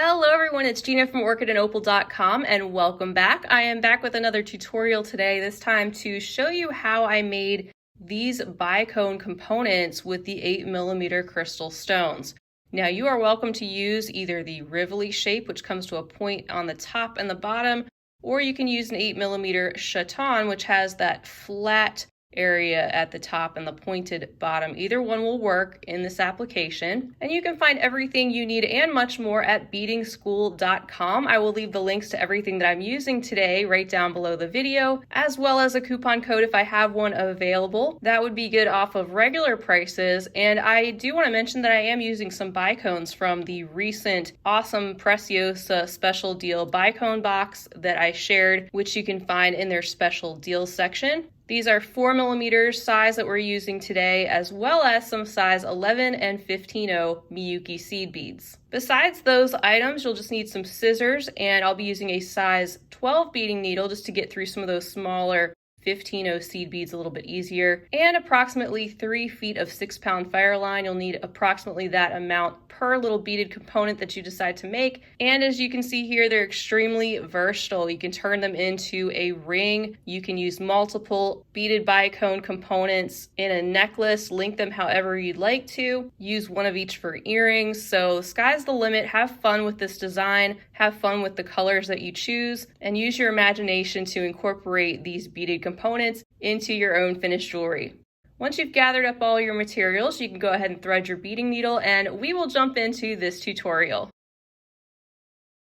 Hello everyone, it's Gina from orchidandopal.com and welcome back. I am back with another tutorial today, this time to show you how I made these bicone components with the 8mm crystal stones. Now you are welcome to use either the Rivoli shape, which comes to a point on the top and the bottom, or you can use an 8mm Chaton, which has that flat area at the top and the pointed bottom. Either one will work in this application, and you can find everything you need and much more at beadingschool.com. I will leave the links to everything that I'm using today right down below the video, as well as a coupon code if I have one available. That would be good off of regular prices. And I do want to mention that I am using some bicones from the recent awesome Preciosa special deal bicone box that I shared, which you can find in their special deals section. These are 4mm size that we're using today, as well as some size 11 and 15/0 Miyuki seed beads. Besides those items, you'll just need some scissors, and I'll be using a size 12 beading needle just to get through some of those smaller 15/0 seed beads a little bit easier, and approximately 3 feet of 6-pound Fireline. You'll need approximately that amount per little beaded component that you decide to make. And as you can see here, they're extremely versatile. You can turn them into a ring. You can use multiple beaded bicone components in a necklace, link them however you'd like to, use one of each for earrings. So sky's the limit. Have fun with this design, have fun with the colors that you choose, and use your imagination to incorporate these beaded components into your own finished jewelry. Once you've gathered up all your materials, you can go ahead and thread your beading needle, and we will jump into this tutorial.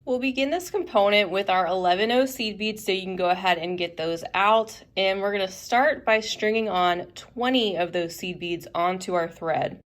We'll begin this component with our 11/0 seed beads, so you can go ahead and get those out. And we're going to start by stringing on 20 of those seed beads onto our thread.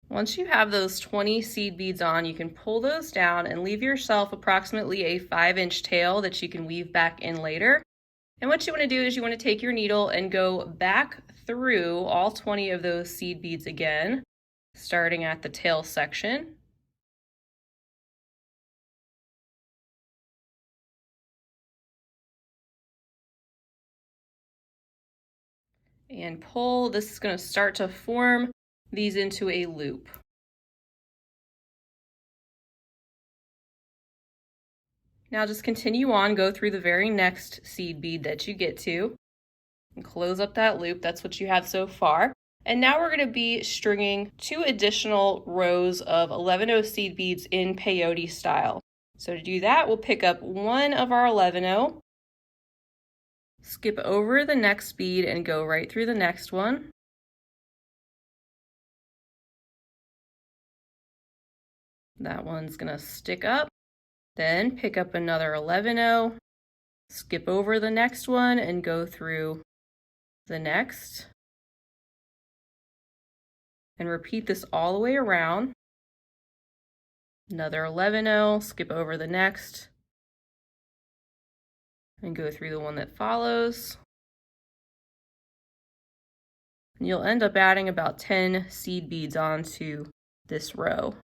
Once you have those 20 seed beads on, you can pull those down and leave yourself approximately a 5-inch tail that you can weave back in later. And what you want to do is you want to take your needle and go back through all 20 of those seed beads again, starting at the tail section. And pull. This is going to start to form these into a loop. Now just continue on, go through the very next seed bead that you get to, and close up that loop. That's what you have so far. And now we're going to be stringing 2 additional rows of 11/0 seed beads in peyote style. So to do that, we'll pick up one of our 11/0, skip over the next bead and go right through the next one. That one's going to stick up. Then pick up another 11/0, skip over the next one and go through the next. And repeat this all the way around. Another 11/0, skip over the next, and go through the one that follows. And you'll end up adding about 10 seed beads onto this row.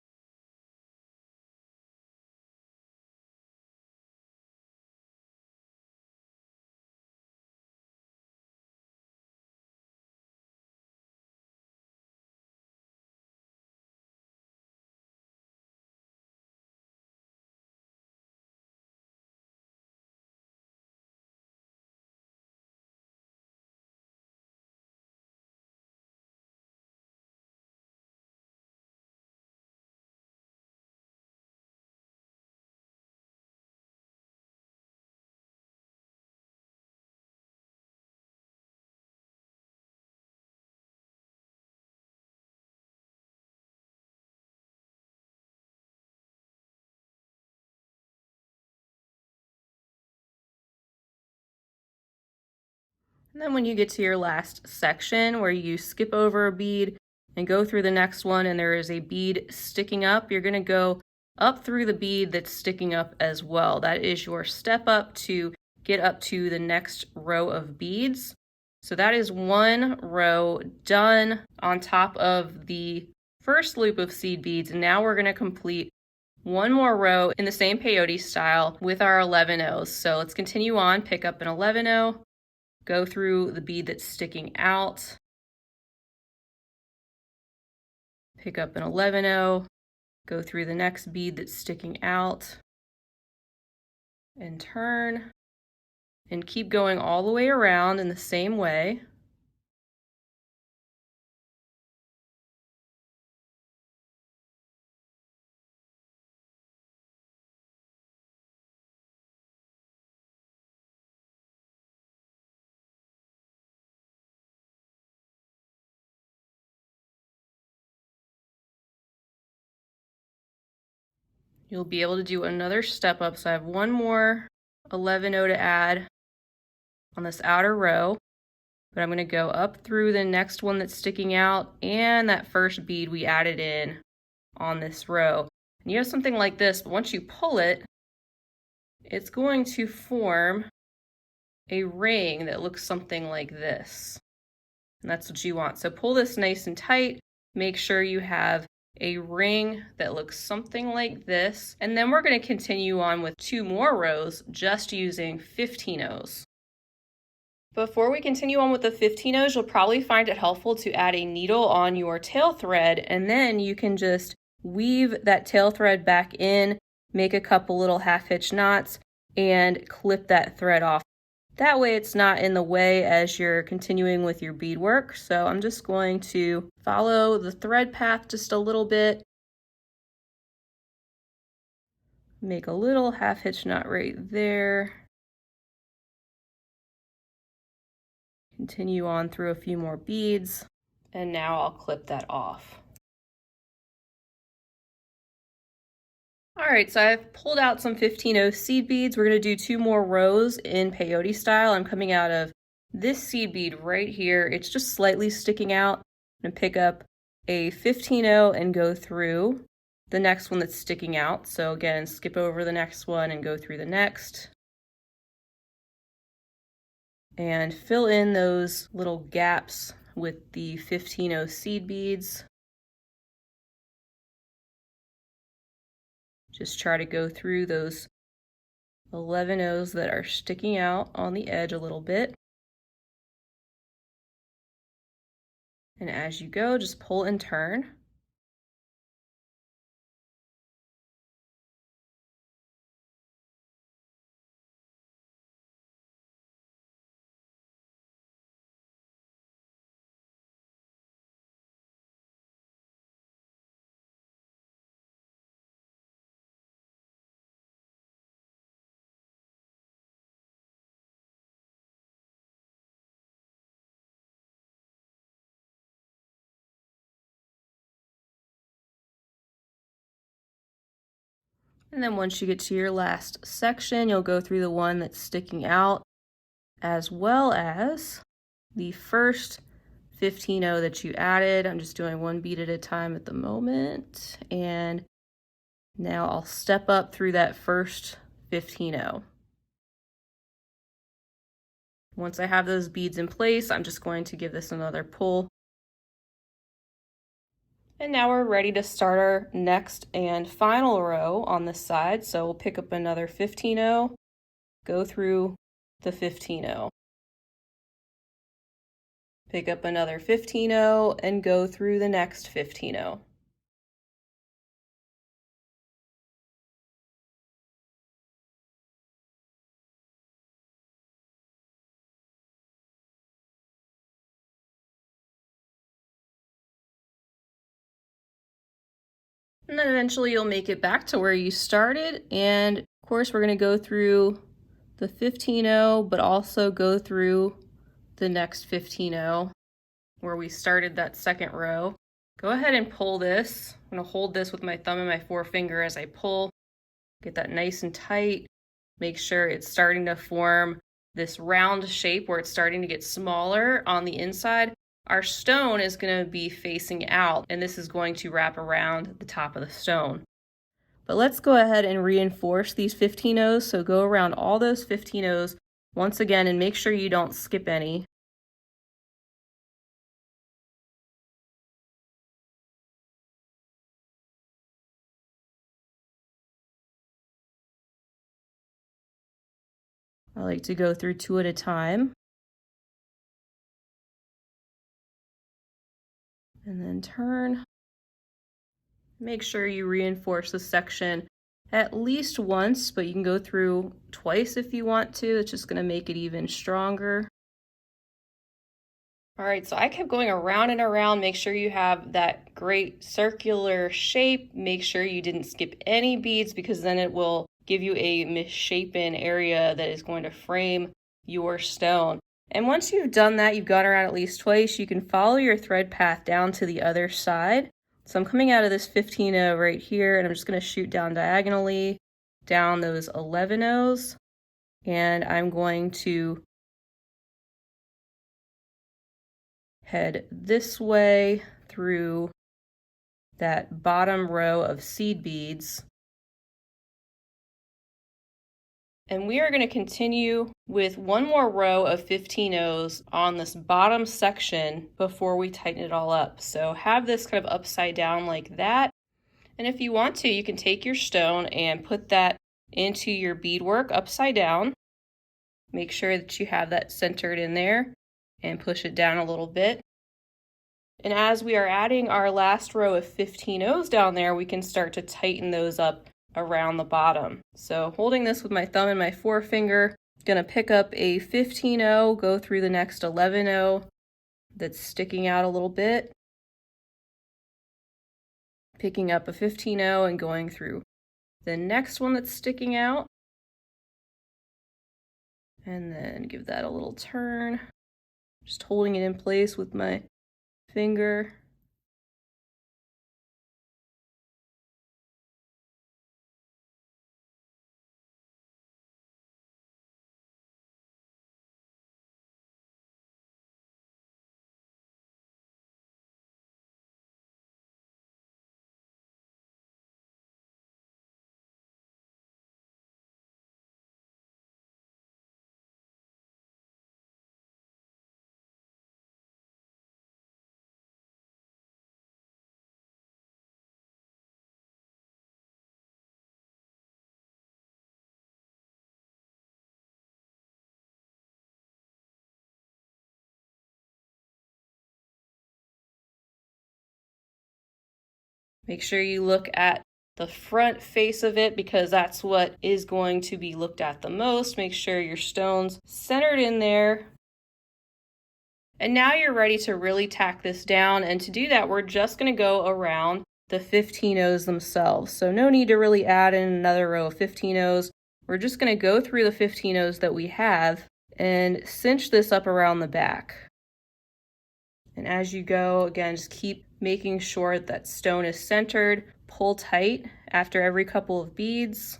And then when you get to your last section where you skip over a bead and go through the next one and there is a bead sticking up, you're going to go up through the bead that's sticking up as well. That is your step up to get up to the next row of beads. So that is one row done on top of the first loop of seed beads, and now we're going to complete one more row in the same peyote style with our 11 O's. So let's continue on, pick up an 11 O, go through the bead that's sticking out, pick up an 11 O, go through the next bead that's sticking out, and turn, and keep going all the way around in the same way. You'll be able to do another step up. So I have one more 11 O to add on this outer row, but I'm going to go up through the next one that's sticking out and that first bead we added in on this row. And you have something like this, but once you pull it, it's going to form a ring that looks something like this. And that's what you want. So pull this nice and tight. Make sure you have a ring that looks something like this. And then we're going to continue on with 2 more rows just using 15 O's. Before we continue on with the 15 O's, you'll probably find it helpful to add a needle on your tail thread, and then you can just weave that tail thread back in, make a couple little half-hitch knots, and clip that thread off. That way it's not in the way as you're continuing with your beadwork. So I'm just going to follow the thread path just a little bit. Make a little half-hitch knot right there. Continue on through a few more beads. And now I'll clip that off. All right, so I've pulled out some 15O seed beads. We're going to do 2 more rows in peyote style. I'm coming out of this seed bead right here. It's just slightly sticking out. I'm going to pick up a 15O and go through the next one that's sticking out. So again, skip over the next one and go through the next. And fill in those little gaps with the 15O seed beads. Just try to go through those 11 O's that are sticking out on the edge a little bit. And as you go, just pull and turn. And then once you get to your last section, you'll go through the one that's sticking out, as well as the first 15O that you added. I'm just doing 1 bead at a time at the moment. And now I'll step up through that first 15O. Once I have those beads in place, I'm just going to give this another pull. And now we're ready to start our next and final row on this side. So we'll pick up another 15O, go through the 15O. Pick up another 15O and go through the next 15O. And then eventually you'll make it back to where you started. And of course, we're going to go through the 15O, but also go through the next 15O where we started that second row. Go ahead and pull this. I'm going to hold this with my thumb and my forefinger as I pull. Get that nice and tight. Make sure it's starting to form this round shape where it's starting to get smaller on the inside. Our stone is going to be facing out, and this is going to wrap around the top of the stone. But let's go ahead and reinforce these 15Os. So go around all those 15Os once again and make sure you don't skip any. I like to go through 2 at a time. And then turn. Make sure you reinforce the section at least once, but you can go through twice if you want to. It's just going to make it even stronger. All right, so I kept going around and around. Make sure you have that great circular shape. Make sure you didn't skip any beads, because then it will give you a misshapen area that is going to frame your stone. And once you've done that, you've gone around at least twice, you can follow your thread path down to the other side. So I'm coming out of this 15-0 right here, and I'm just going to shoot down diagonally down those 11-0s, and I'm going to head this way through that bottom row of seed beads. And we are going to continue with one more row of 15-0s on this bottom section before we tighten it all up. So have this kind of upside down like that. And if you want to, you can take your stone and put that into your beadwork upside down. Make sure that you have that centered in there and push it down a little bit. And as we are adding our last row of 15-0s down there, we can start to tighten those up around the bottom. So holding this with my thumb and my forefinger, gonna pick up a 15-0, go through the next 11-0 that's sticking out a little bit, picking up a 15-0 and going through the next one that's sticking out, and then give that a little turn, just holding it in place with my finger. Make sure you look at the front face of it, because that's what is going to be looked at the most. Make sure your stone's centered in there. And now you're ready to really tack this down. And to do that, we're just going to go around the 15-0s themselves. So no need to really add in another row of 15-0s. We're just going to go through the 15-0s that we have and cinch this up around the back. And as you go, again, just keep making sure that stone is centered. Pull tight after every couple of beads.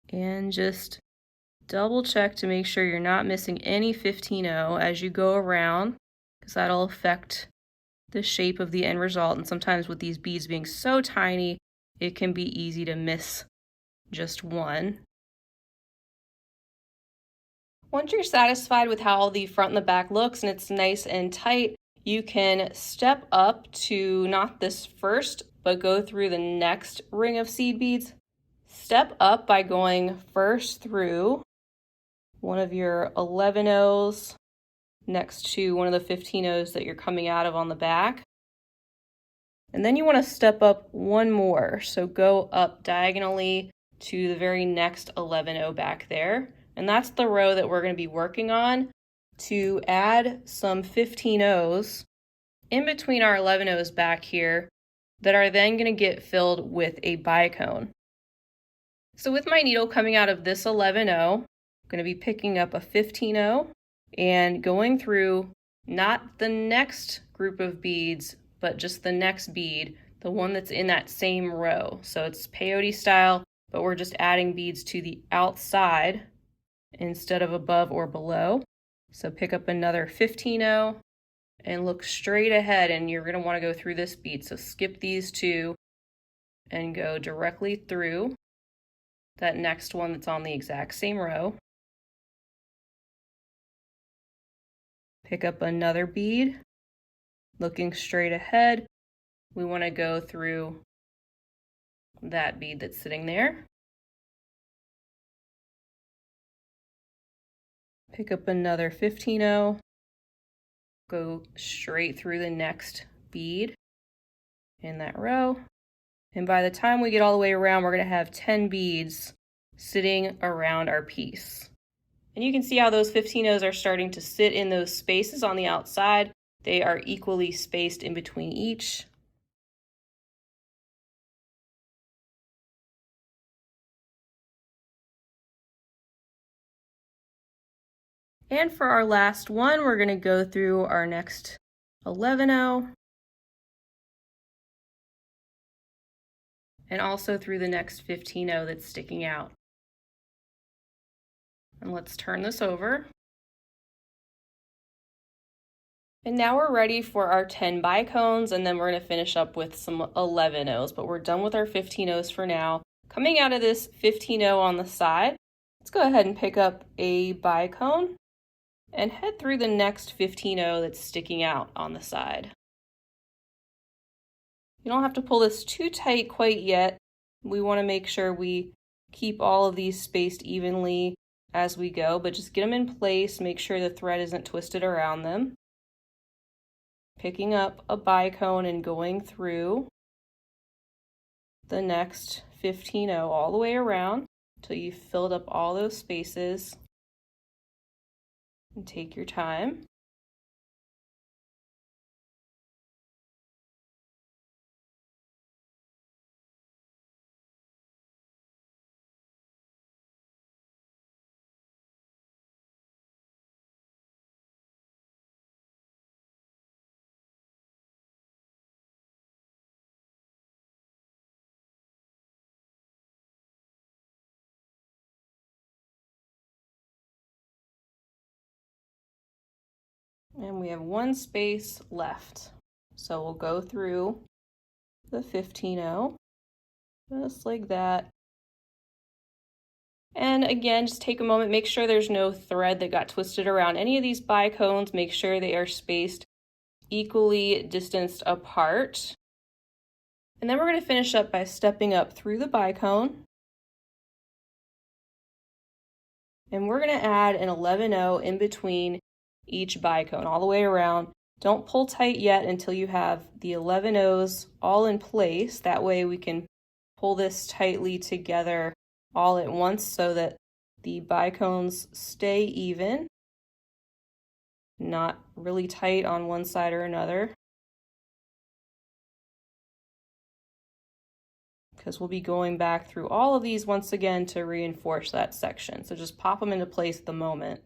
And just double check to make sure you're not missing any 15-0 as you go around, because that'll affect the shape of the end result. And sometimes with these beads being so tiny, it can be easy to miss just one. Once you're satisfied with how the front and the back looks and it's nice and tight, you can step up to not this first, but go through the next ring of seed beads. Step up by going first through one of your 11-0s next to one of the 15-0s that you're coming out of on the back. And then you want to step up one more. So go up diagonally to the very next 11-0 back there. And that's the row that we're going to be working on to add some 15-0s in between our 11-0s back here that are then going to get filled with a bicone. So with my needle coming out of this 11-0, I'm going to be picking up a 15-0 and going through not the next group of beads, but just the next bead, the one that's in that same row. So it's peyote style, but we're just adding beads to the outside instead of above or below. So pick up another 15-0 and look straight ahead, and you're going to want to go through this bead. So skip these two and go directly through that next one that's on the exact same row. Pick up another bead, looking straight ahead. We want to go through that bead that's sitting there. Pick up another 15-0, go straight through the next bead in that row. And by the time we get all the way around, we're going to have 10 beads sitting around our piece. And you can see how those 15-0s are starting to sit in those spaces on the outside. They are equally spaced in between each. And for our last one, we're going to go through our next 11-0 and also through the next 15-0 that's sticking out. And let's turn this over. And now we're ready for our 10 bicones, and then we're going to finish up with some 11-0s, but we're done with our 15-0s for now. Coming out of this 15-0 on the side, let's go ahead and pick up a bicone and head through the next 15-0 that's sticking out on the side. You don't have to pull this too tight quite yet. We want to make sure we keep all of these spaced evenly as we go, but just get them in place, make sure the thread isn't twisted around them. Picking up a bicone and going through the next 15-0 all the way around until you've filled up all those spaces. And take your time. And we have one space left. So we'll go through the 15-0, just like that. And again, just take a moment, make sure there's no thread that got twisted around any of these bicones. Make sure they are spaced equally distanced apart. And then we're going to finish up by stepping up through the bicone. And we're going to add an 11-0 in between each bicone all the way around. Don't pull tight yet until you have the 11-0s all in place. That way we can pull this tightly together all at once so that the bicones stay even, not really tight on one side or another, because we'll be going back through all of these once again to reinforce that section. So just pop them into place at the moment.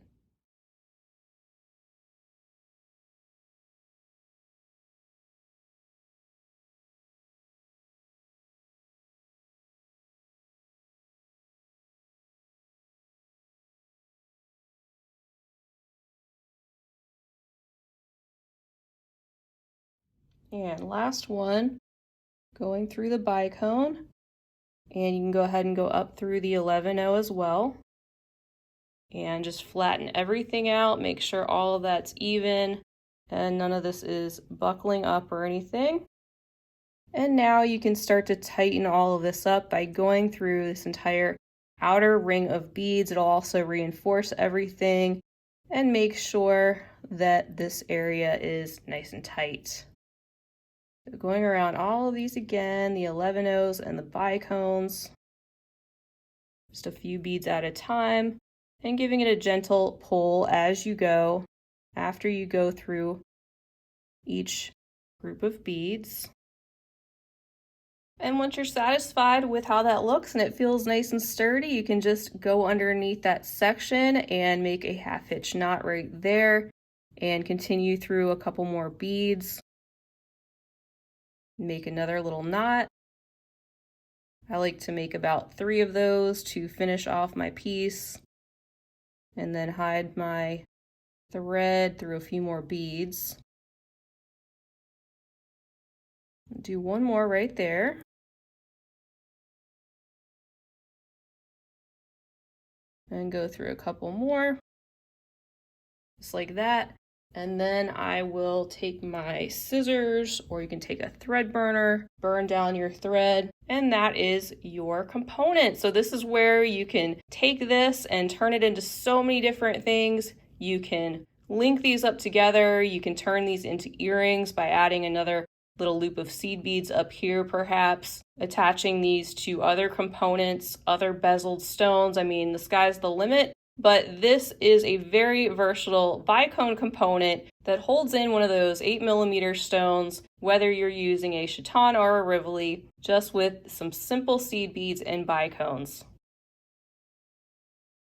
And last one, going through the bicone, and you can go ahead and go up through the 11-0 as well. And just flatten everything out, make sure all of that's even and none of this is buckling up or anything. And now you can start to tighten all of this up by going through this entire outer ring of beads. It'll also reinforce everything and make sure that this area is nice and tight. So going around all of these again, the 11-0s and the bicones, just a few beads at a time, and giving it a gentle pull as you go after you go through each group of beads. And once you're satisfied with how that looks and it feels nice and sturdy, you can just go underneath that section and make a half-hitch knot right there and continue through a couple more beads. Make another little knot. I like to make about 3 of those to finish off my piece, and then hide my thread through a few more beads. Do one more right there. And go through a couple more, just like that. And then I will take my scissors, or you can take a thread burner, burn down your thread, and that is your component. So this is where you can take this and turn it into so many different things. You can link these up together. You can turn these into earrings by adding another little loop of seed beads up here, perhaps attaching these to other components, other bezeled stones. I mean, the sky's the limit. But this is a very versatile bicone component that holds in one of those 8mm stones, whether you're using a Chaton or a Rivoli, just with some simple seed beads and bicones.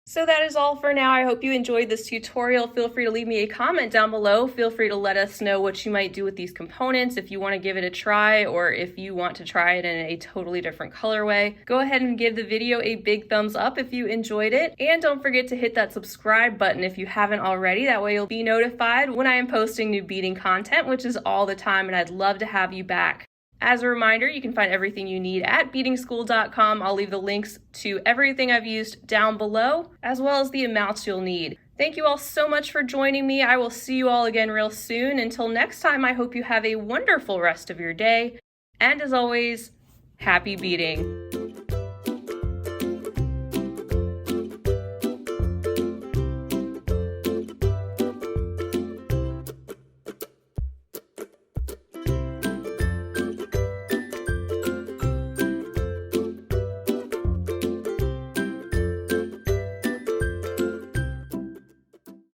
So that is all for now. I hope you enjoyed this tutorial. Feel free to leave me a comment down below. Feel free to let us know what you might do with these components, if you want to give it a try, or if you want to try it in a totally different colorway. Go ahead and give the video a big thumbs up if you enjoyed it. And don't forget to hit that subscribe button if you haven't already. That way you'll be notified when I am posting new beading content, which is all the time, and I'd love to have you back. As a reminder, you can find everything you need at beadingschool.com. I'll leave the links to everything I've used down below, as well as the amounts you'll need. Thank you all so much for joining me. I will see you all again real soon. Until next time, I hope you have a wonderful rest of your day. And as always, happy beading.